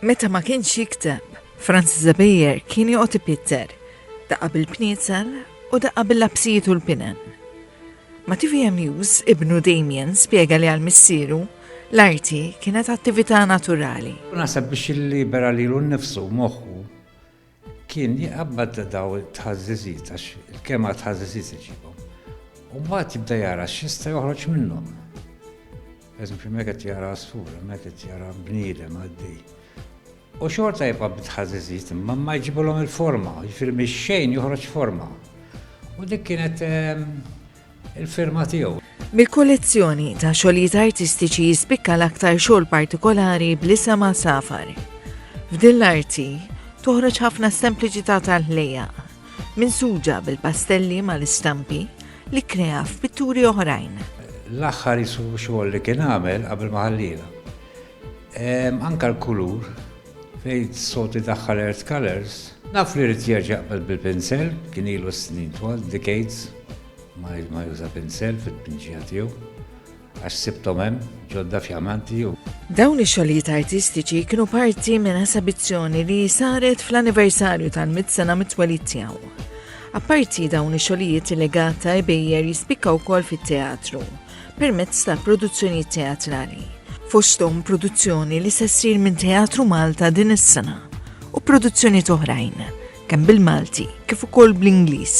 Meta ma kienx jikteb, Francis Zabejer kien joqgħod ipitter, daqqa bil-pniezel u daqqa bil-labsijiet u l-pinen. Ma TVM News ibnu Damien spjega li għal-missieru l-arti kienet attività naturali. Nasab biex il-libera li l-nifsu moħħu kien jaqbad daw tħazzizit, għax il-kema tħazzizit iġibom. U mbagħad jibda jara x'jista' joħroġ minnhom. Eżempju, mekket jara asfura, mekket jara bniedem għaddej. U xorta jibqa' bitħazzizit, imma ma jġibulhom il-forma, jiġifieri mix-xejn joħroġ forma. U dik kienet il-firma tiegħu. Mill-kollezzjoni ta' xogħlijiet artistiċi jispikka l-aktar xogħol partikolari bl-isem Safar. F'din l-arti toħroġ ħafna sempliċità tal-ħlejjaq, minsuġa bil-pastelli mal-istampi li krea f'pitturi oħrajn. L-aħħar jisu xogħol li kien għamel qabel ma ħallila. Anka l-kulur, fejn soti daħħal earth colors, naf li rrid jerġa' jaqbel bil-pinsel, kien ilu snin twal, decades, ma juża pinsel fil-pinġija tiegħu, għax sibthom hemm ġodda fjamanti u. Dawn ix-xogħlijiet artistiċi kienu parti minn esabizzjoni li saret fl-anniversarju tal-100 sena mit-twelid tiegħu. Apparti dawn ix-xogħlijiet il-legata Bejjer jispikka wkoll fit-teatru permezz ta' produzzjonijiet teatrali. Fosthom produzzjoni li se ssir minn Teatru Malta din is-sena u produzzjonijiet oħrajn kemm bil-Malti kif ukoll bl-Ingliż.